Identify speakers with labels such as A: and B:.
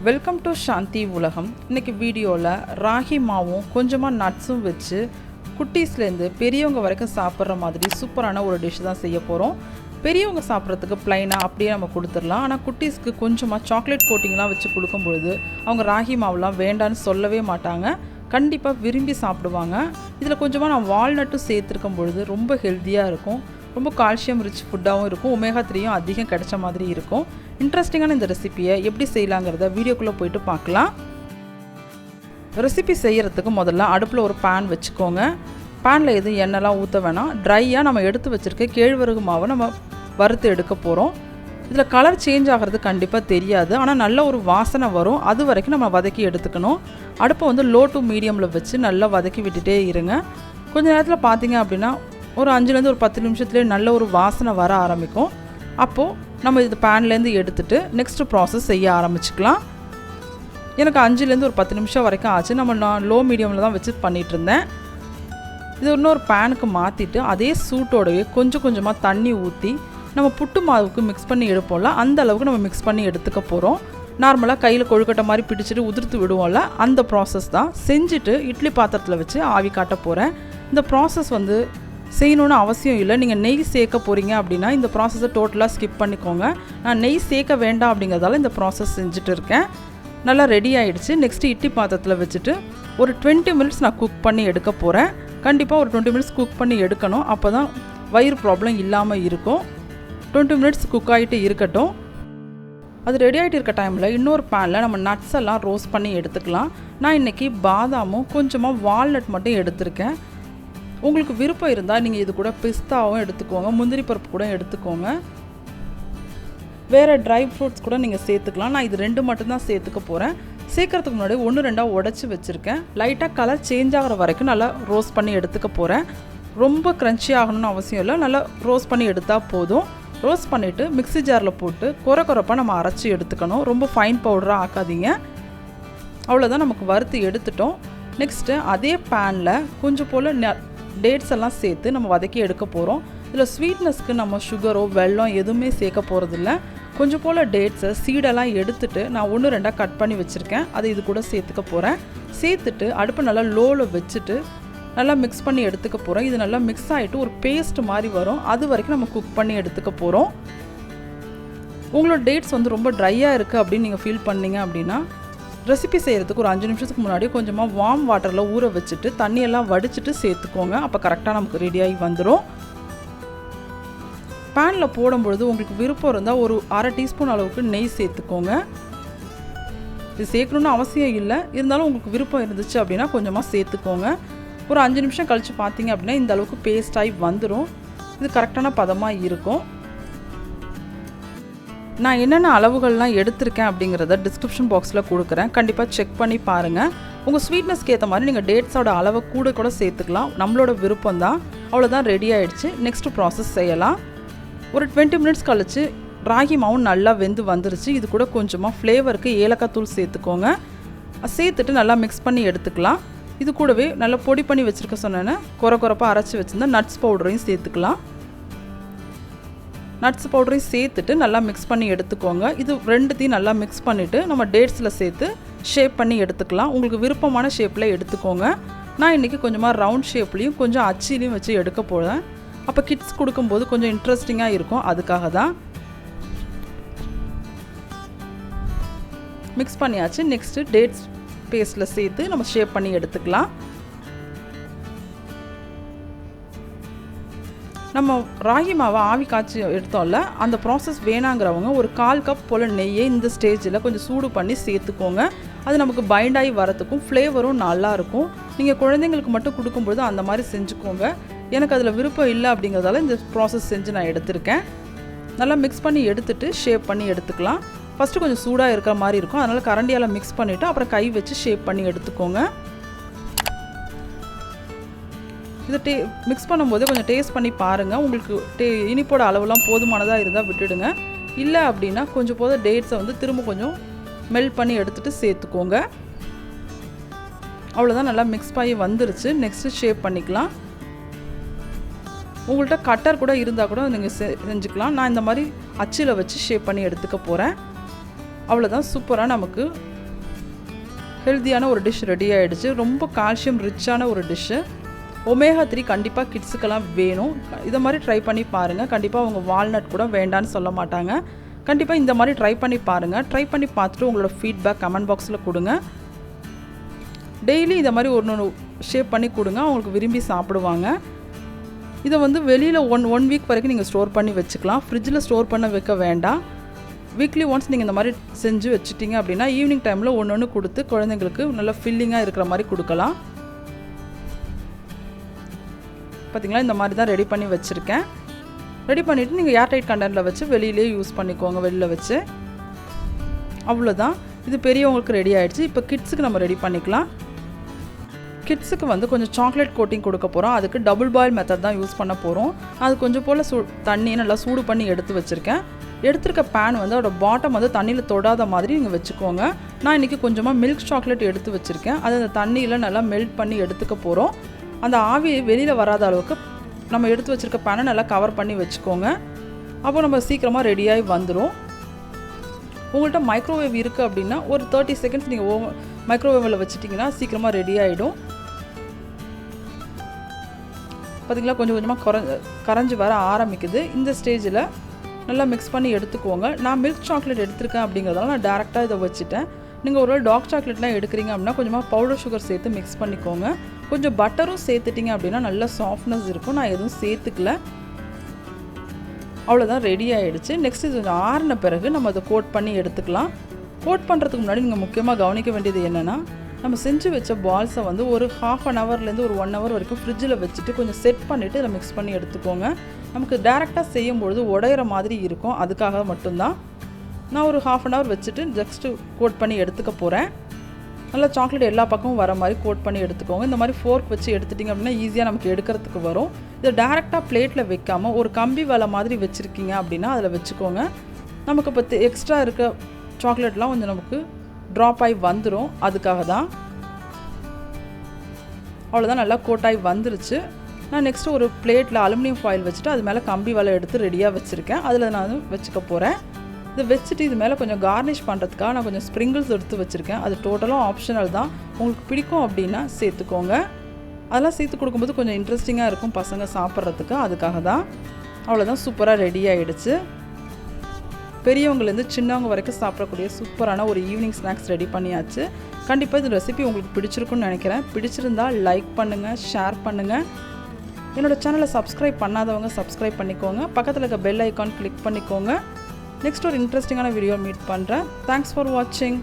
A: Welcome to சாந்தி உலகம். இன்றைக்கி வீடியோவில் ராகி மாவும் கொஞ்சமாக நட்ஸும் வச்சு குட்டீஸ்லேருந்து பெரியவங்க வரைக்கும் சாப்பிட்ற மாதிரி சூப்பரான ஒரு டிஷ் தான் செய்ய போகிறோம். பெரியவங்க சாப்பிட்றதுக்கு ப்ளைனாக அப்படியே நம்ம கொடுத்துடலாம். ஆனால் குட்டீஸ்க்கு கொஞ்சமாக சாக்லேட் கோட்டிங்லாம் வச்சு கொடுக்கும்பொழுது அவங்க ராகி மாவுலாம் வேண்டான்னு சொல்லவே மாட்டாங்க. கண்டிப்பாக விரும்பி சாப்பிடுவாங்க. இதில் கொஞ்சமாக நான் வால்நட்டும் சேர்த்துருக்கும் பொழுது ரொம்ப ஹெல்த்தியாக இருக்கும். ரொம்ப கால்சியம் ரிச் ஃபுட்டாகவும் இருக்கும். ஒமேகா 3யும் அதிகம் கிடைச்ச மாதிரி இருக்கும். இன்ட்ரெஸ்டிங்கான இந்த ரெசிப்பியை எப்படி செய்யலாங்கிறத வீடியோக்குள்ளே போயிட்டு பார்க்கலாம். ரெசிபி செய்கிறதுக்கு முதல்ல அடுப்பில் ஒரு பேன் வச்சுக்கோங்க. பேனில் எதுவும் எண்ணெய்லாம் ஊற்ற வேணாம். ட்ரையாக நம்ம எடுத்து வச்சுருக்க கேழ்வரகு மாவை நம்ம வறுத்து எடுக்க போகிறோம். இதில் கலர் சேஞ்ச் ஆகிறது கண்டிப்பாக தெரியாது, ஆனால் நல்ல ஒரு வாசனை வரும். அது வரைக்கும் நம்ம வதக்கி எடுத்துக்கணும். அடுப்பை வந்து லோ டு மீடியமில் வச்சு நல்லா வதக்கி விட்டுட்டே இருங்க. கொஞ்சம் நேரத்தில் பார்த்தீங்க அப்படின்னா ஒரு 5லேருந்து ஒரு 10 நிமிஷத்துலேயே நல்ல ஒரு வாசனை வர ஆரம்பிக்கும். அப்போது நம்ம இது பேன்லேருந்து எடுத்துகிட்டு நெக்ஸ்ட்டு ப்ராசஸ் செய்ய ஆரம்பிச்சுக்கலாம். எனக்கு 5லேருந்து ஒரு 10 நிமிஷம் வரைக்கும் ஆச்சு. நான் லோ மீடியமில் தான் வச்சு பண்ணிகிட்ருந்தேன். இது இன்னொரு பேனுக்கு மாற்றிட்டு அதே சூட்டோடவே கொஞ்சம் கொஞ்சமாக தண்ணி ஊற்றி நம்ம புட்டு மாவுக்கு மிக்ஸ் பண்ணி எடுப்போம்ல, அந்த அளவுக்கு நம்ம மிக்ஸ் பண்ணி எடுத்துக்க போகிறோம். நார்மலாக கையில் கொழுக்கட்டை மாதிரி பிடிச்சிட்டு உதிர்த்து விடுவோம்ல, அந்த ப்ராசஸ் தான் செஞ்சுட்டு இட்லி பாத்திரத்தில் வச்சு ஆவி காட்ட போகிறேன். இந்த ப்ராசஸ் வந்து செய்யணுன்னு அவசியம் இல்லை. நீங்கள் நெய் சேர்க்க போகிறீங்க அப்படின்னா இந்த ப்ராசஸை டோட்டலாக ஸ்கிப் பண்ணிக்கோங்க. நான் நெய் சேர்க்க வேண்டாம் அப்படிங்கிறதால இந்த ப்ராசஸ் செஞ்சுட்டு இருக்கேன். நல்லா ரெடி ஆகிடுச்சு. நெக்ஸ்ட்டு இட்லி பாத்திரத்தில் வச்சுட்டு ஒரு 20 மினிட்ஸ் நான் குக் பண்ணி எடுக்க போகிறேன். கண்டிப்பாக ஒரு 20 மினிட்ஸ் குக் பண்ணி எடுக்கணும். அப்போ தான் வயிறு ப்ராப்ளம் இல்லாமல் இருக்கும். 20 மினிட்ஸ் குக் ஆகிட்டு இருக்கட்டும். அது ரெடி ஆகிட்டு இருக்க டைமில் இன்னொரு பேனில் நம்ம நட்ஸ் எல்லாம் ரோஸ்ட் பண்ணி எடுத்துக்கலாம். நான் இன்றைக்கி பாதாமும் கொஞ்சமாக வால்நட் மட்டும் எடுத்திருக்கேன். உங்களுக்கு விருப்பம் இருந்தால் நீங்கள் இது கூட பிஸ்தாவும் எடுத்துக்கோங்க, முந்திரி பருப்பு கூட எடுத்துக்கோங்க. வேறு ட்ரை ஃப்ரூட்ஸ் கூட நீங்கள் சேர்த்துக்கலாம். நான் இது 2 மட்டும்தான் சேர்த்துக்க போகிறேன். சேர்க்கறதுக்கு முன்னாடி 1-2 உடச்சி வச்சுருக்கேன். லைட்டாக கலர் சேஞ்ச் ஆகிற வரைக்கும் நல்லா ரோஸ்ட் பண்ணி எடுத்துக்க போகிறேன். ரொம்ப க்ரன்ச்சி ஆகணும்னு அவசியம் இல்லை, நல்லா ரோஸ்ட் பண்ணி எடுத்தால் போதும். ரோஸ்ட் பண்ணிவிட்டு மிக்ஸி ஜாரில் போட்டு குறைப்பாக நம்ம அரைச்சி எடுத்துக்கணும். ரொம்ப ஃபைன் பவுடராக ஆக்காதீங்க. அவ்வளோதான், நமக்கு வறுத்து எடுத்துட்டோம். நெக்ஸ்ட்டு அதே பேனில் கொஞ்சம் போல் டேட்ஸ் எல்லாம் சேர்த்து நம்ம வதக்கி எடுக்க போகிறோம். இதில் ஸ்வீட்னஸ்க்கு நம்ம சுகரோ வெல்லம் எதுவுமே சேர்க்க போகிறதில்ல. கொஞ்சம் போல் டேட்ஸை சீடெல்லாம் எடுத்துகிட்டு நான் 1-2 கட் பண்ணி வச்சுருக்கேன். அதை இது கூட சேர்த்துக்க போகிறேன். சேர்த்துட்டு அடுப்பை நல்லா லோவில் வச்சுட்டு நல்லா மிக்ஸ் பண்ணி எடுத்துக்க போகிறோம். இது நல்லா மிக்ஸ் ஆகிட்டு ஒரு பேஸ்ட் மாதிரி வரும். அது வரைக்கும் நம்ம குக் பண்ணி எடுத்துக்க போகிறோம். உங்களோட டேட்ஸ் வந்து ரொம்ப ட்ரையாக இருக்குது அப்படின்னு நீங்கள் ஃபீல் பண்ணீங்க அப்படின்னா ரெசிபி செய்கிறதுக்கு ஒரு 5 நிமிஷத்துக்கு முன்னாடி கொஞ்சமாக வார்ம் வாட்டரில் ஊற வச்சுட்டு தண்ணியெல்லாம் வடிச்சிட்டு சேர்த்துக்கோங்க. அப்போ கரெக்டாக நமக்கு ரெடியாகி வந்துடும். பேனில் போடும்பொழுது உங்களுக்கு விருப்பம் இருந்தால் ஒரு 1/2 டீஸ்பூன் அளவுக்கு நெய் சேர்த்துக்கோங்க. இது சேர்க்கணுன்னு அவசியம் இல்லை, இருந்தாலும் உங்களுக்கு விருப்பம் இருந்துச்சு அப்படின்னா கொஞ்சமாக சேர்த்துக்கோங்க. ஒரு 5 நிமிஷம் கழித்து பார்த்தீங்க அப்படின்னா இந்த அளவுக்கு பேஸ்ட் ஆகி வந்துடும். இது கரெக்டான பதமாக இருக்கும். நான் என்னென்ன அளவுகள்லாம் எடுத்திருக்கேன் அப்படிங்கிறத டிஸ்கிரிப்ஷன் பாக்ஸில் கொடுக்குறேன். கண்டிப்பாக செக் பண்ணி பாருங்கள். உங்கள் ஸ்வீட்னஸ்க்கு ஏற்ற மாதிரி நீங்கள் டேட்ஸோட அளவை கூட சேர்த்துக்கலாம். நம்மளோட விருப்பம் தான். அவ்வளோதான், ரெடி ஆகிடுச்சு. நெக்ஸ்ட்டு ப்ராசஸ் செய்யலாம். ஒரு 20 மினிட்ஸ் கழித்து ராகி மாவும் நல்லா வெந்து வந்துருச்சு. இது கூட கொஞ்சமாக ஃப்ளேவருக்கு ஏலக்காய் தூள் சேர்த்துக்கோங்க. சேர்த்துட்டு நல்லா மிக்ஸ் பண்ணி எடுத்துக்கலாம். இது கூடவே நல்லா பொடி பண்ணி வச்சுருக்க சொன்னேன்னு குறைப்பாக அரைச்சி வச்சுருந்தா நட்ஸ் பவுடரையும் சேர்த்துக்கலாம். நட்ஸ் பவுடரையும் சேர்த்துட்டு நல்லா மிக்ஸ் பண்ணி எடுத்துக்கோங்க. இது 2த்தையும் நல்லா மிக்ஸ் பண்ணிவிட்டு நம்ம டேட்ஸில் சேர்த்து ஷேப் பண்ணி எடுத்துக்கலாம். உங்களுக்கு விருப்பமான ஷேப்பில் எடுத்துக்கோங்க. நான் இன்றைக்கி கொஞ்சமாக ரவுண்ட் ஷேப்லேயும் கொஞ்சம் அச்சிலையும் வச்சு எடுக்க போகிறேன். அப்போ கிட்ஸ் கொடுக்கும்போது கொஞ்சம் இன்ட்ரெஸ்டிங்காக இருக்கும். அதுக்காக தான் மிக்ஸ் பண்ணியாச்சு. நெக்ஸ்ட்டு டேட்ஸ் பேஸ்ட்டில் சேர்த்து நம்ம ஷேப் பண்ணி எடுத்துக்கலாம். நம்ம ராகி மாவை ஆவி காய்ச்சி எடுத்தோம்ல, அந்த ப்ராசஸ் வேணாங்கிறவங்க ஒரு 1/4 கப் போல் நெய்யை இந்த ஸ்டேஜில் கொஞ்சம் சூடு பண்ணி சேர்த்துக்கோங்க. அது நமக்கு பைண்ட் ஆகி வரத்துக்கும் ஃப்ளேவரும் நல்லாயிருக்கும். நீங்கள் குழந்தைங்களுக்கு மட்டும் கொடுக்கும்பொழுது அந்த மாதிரி செஞ்சுக்கோங்க. எனக்கு அதில் விருப்பம் இல்லை அப்படிங்கிறதால இந்த ப்ராசஸ் செஞ்சு நான் எடுத்திருக்கேன். நல்லா மிக்ஸ் பண்ணி எடுத்துகிட்டு ஷேப் பண்ணி எடுத்துக்கலாம். ஃபஸ்ட்டு கொஞ்சம் சூடாக இருக்கிற மாதிரி இருக்கும், அதனால் கரண்டியால் மிக்ஸ் பண்ணிவிட்டு அப்புறம் கை வச்சு ஷேப் பண்ணி எடுத்துக்கோங்க. இது மிக்ஸ் பண்ணும்போது கொஞ்சம் டேஸ்ட் பண்ணி பாருங்கள். உங்களுக்கு இனிப்போட அளவுலாம் போதுமானதாக இருந்தால் விட்டுடுங்க. இல்லை அப்படின்னா கொஞ்சம் டேட்ஸை வந்து திரும்ப கொஞ்சம் மெல்ட் பண்ணி எடுத்துகிட்டு சேர்த்துக்கோங்க. அவ்வளோதான், நல்லா மிக்ஸ் பண்ணி வந்துருச்சு. நெக்ஸ்ட்டு ஷேப் பண்ணிக்கலாம். உங்கள்கிட்ட கட்டர் கூட இருந்தால் கூட நீங்கள் செஞ்சுக்கலாம். நான் இந்த மாதிரி அச்சில் வச்சு ஷேப் பண்ணி எடுத்துக்க போகிறேன். அவ்வளோதான், சூப்பராக நமக்கு ஹெல்த்தியான ஒரு டிஷ் ரெடி ஆகிடுச்சு. ரொம்ப கால்சியம் ரிச்சான ஒரு டிஷ்ஷு. ஒமேகா 3 கண்டிப்பாக கிட்ஸுக்கெல்லாம் வேணும். இதை மாதிரி ட்ரை பண்ணி பாருங்கள். கண்டிப்பாக அவங்க வால்நட் கூட வேண்டான்னு சொல்ல மாட்டாங்க. கண்டிப்பாக இந்த மாதிரி ட்ரை பண்ணி பாருங்கள். ட்ரை பண்ணி பார்த்துட்டு உங்களோட ஃபீட்பேக் கமெண்ட் பாக்ஸில் கொடுங்க. டெய்லி இதை மாதிரி ஒன்று ஷேப் பண்ணி கொடுங்க. அவங்களுக்கு விரும்பி சாப்பிடுவாங்க. இதை வந்து வெளியில் ஒன் வீக் வரைக்கும் நீங்கள் ஸ்டோர் பண்ணி வச்சுக்கலாம். ஃப்ரிட்ஜில் ஸ்டோர் பண்ண வைக்க வேண்டாம். வீக்லி ஒன்ஸ் நீங்கள் இந்த மாதிரி செஞ்சு வச்சுட்டிங்க அப்படின்னா ஈவினிங் டைமில் ஒன்று கொடுத்து குழந்தைங்களுக்கு நல்லா ஃபில்லிங்காக இருக்கிற மாதிரி கொடுக்கலாம். பார்த்திங்களா, இந்த மாதிரி தான் ரெடி பண்ணி வச்சுருக்கேன். ரெடி பண்ணிவிட்டு நீங்கள் ஏர்டைட் கண்டெய்னரில் வச்சு வெளியிலே யூஸ் பண்ணிக்கோங்க. வெளியில் வச்சு அவ்வளோதான். இது பெரியவங்களுக்கு ரெடி ஆகிடுச்சு. இப்போ கிட்ஸுக்கு நம்ம ரெடி பண்ணிக்கலாம். கிட்ஸுக்கு வந்து கொஞ்சம் சாக்லேட் கோட்டிங் கொடுக்க போகிறோம். அதுக்கு டபுள் பாயில் மெத்தட் தான் யூஸ் பண்ண போகிறோம். அது கொஞ்சம் போல் தண்ணியை நல்லா சூடு பண்ணி எடுத்து வச்சுருக்கேன். எடுத்துருக்க பேன் வந்து அதோட பாட்டம் வந்து தண்ணியில் தொடாத மாதிரி நீங்கள் வச்சுக்கோங்க. நான் இன்றைக்கி கொஞ்சமாக மில்க் சாக்லேட் எடுத்து வச்சுருக்கேன். அதை அந்த தண்ணியில் நல்லா மெல்ட் பண்ணி எடுத்துக்க போகிறோம். அந்த ஆவி வெளியில் வராத அளவுக்கு நம்ம எடுத்து வச்சுருக்க பேனை நல்லா கவர் பண்ணி வச்சுக்கோங்க. அப்போ நம்ம சீக்கிரமாக ரெடியாகி வந்துடும். உங்கள்கிட்ட மைக்ரோவேவ் இருக்குது அப்படின்னா ஒரு 30 செகண்ட்ஸ் நீங்கள் மைக்ரோவேவில் வச்சுட்டிங்கன்னா சீக்கிரமாக ரெடி ஆகிடும். பார்த்திங்களா, கொஞ்சம் கொஞ்சமாக கரைஞ்சி வர ஆரம்பிக்குது. இந்த ஸ்டேஜில் நல்லா மிக்ஸ் பண்ணி எடுத்துக்கோங்க. நான் மில்க் சாக்லேட் எடுத்திருக்கேன் அப்படிங்கிறதால நான் டேரெக்டாக இதை வச்சுட்டேன். நீங்கள் ஒரு டார்க் சாக்லேட்லாம் எடுக்கிறீங்க அப்படின்னா கொஞ்சமாக பவுடர் சுகர் சேர்த்து மிக்ஸ் பண்ணிக்கோங்க. கொஞ்சம் பட்டரும் சேர்த்துட்டிங்க அப்படின்னா நல்லா சாஃப்ட்னஸ் இருக்கும். நான் எதுவும் சேர்த்துக்கல. அவ்வளோதான், ரெடி ஆகிடுச்சு. நெக்ஸ்ட் இது கொஞ்சம் ஆறின பிறகு நம்ம அதை கோட் பண்ணி எடுத்துக்கலாம். கோட் பண்ணுறதுக்கு முன்னாடி நீங்கள் முக்கியமாக கவனிக்க வேண்டியது என்னென்னா, நம்ம செஞ்சு வச்ச பால்ஸை வந்து ஒரு 1/2 ஹவர்லேருந்து ஒரு 1 ஹவர் வரைக்கும் ஃப்ரிட்ஜில் வச்சுட்டு கொஞ்சம் செட் பண்ணிவிட்டு இதை மிக்ஸ் பண்ணி எடுத்துக்கோங்க. நமக்கு டேரெக்டாக செய்யும்பொழுது உடையிற மாதிரி இருக்கும். அதுக்காக மட்டும்தான் நான் ஒரு 1/2 ஹவர் வச்சுட்டு ஜஸ்ட்டு கோட் பண்ணி எடுத்துக்க போகிறேன். நல்லா சாக்லேட் எல்லா பக்கமும் வர மாதிரி கோட் பண்ணி எடுத்துக்கோங்க. இந்த மாதிரி ஃபோர்க் வச்சு எடுத்துட்டிங்க அப்படின்னா ஈஸியாக நமக்கு எடுக்கிறதுக்கு வரும். இதை டேரெக்டாக பிளேட்டில் வைக்காமல் ஒரு கம்பி வலை மாதிரி வச்சுருக்கீங்க அப்படின்னா அதில் வச்சுக்கோங்க. நமக்கு இப்போ எக்ஸ்ட்ரா இருக்க சாக்லேட்லாம் கொஞ்சம் நமக்கு ட்ராப் ஆகி வந்துடும். அதுக்காக தான். அவ்வளோதான், நல்லா கோட்டாகி வந்துருச்சு. நான் நெக்ஸ்ட்டு ஒரு பிளேட்டில் அலுமினியம் ஃபாயில் வச்சுட்டு அது மேலே கம்பி வலை எடுத்து ரெடியாக வச்சுருக்கேன். அதில் நான் வச்சுக்க போகிறேன். இதை வச்சுட்டு இது மேலே கொஞ்சம் கார்னிஷ் பண்ணுறதுக்காக நான் கொஞ்சம் ஸ்ப்ரிங்கிள்ஸ் எடுத்து வச்சுருக்கேன். அது டோட்டலாக ஆப்ஷனல் தான். உங்களுக்கு பிடிக்கும் அப்படின்னா சேர்த்துக்கோங்க. அதெல்லாம் சேர்த்து கொடுக்கும்போது கொஞ்சம் இன்ட்ரெஸ்டிங்காக இருக்கும் பசங்க சாப்பிட்றதுக்கு. அதுக்காக தான். அவ்வளோதான், சூப்பராக ரெடி ஆகிடுச்சு. பெரியவங்கலேருந்து சின்னவங்க வரைக்கும் சாப்பிடக்கூடிய சூப்பரான ஒரு ஈவினிங் ஸ்நாக்ஸ் ரெடி பண்ணியாச்சு. கண்டிப்பாக இந்த ரெசிபி உங்களுக்கு பிடிச்சிருக்குன்னு நினைக்கிறேன். பிடிச்சிருந்தால் லைக் பண்ணுங்கள், ஷேர் பண்ணுங்கள். என்னோடய சேனலை சப்ஸ்கிரைப் பண்ணாதவங்க சப்ஸ்கிரைப் பண்ணிக்கோங்க. பக்கத்தில் இருக்க பெல் ஐக்கான் கிளிக் பண்ணிக்கோங்க. நெக்ஸ்ட் ஒரு இன்ட்ரெஸ்டிங்கான வீடியோ மீட் பண்ணுறேன். தேங்க்ஸ் ஃபார் வாட்சிங்.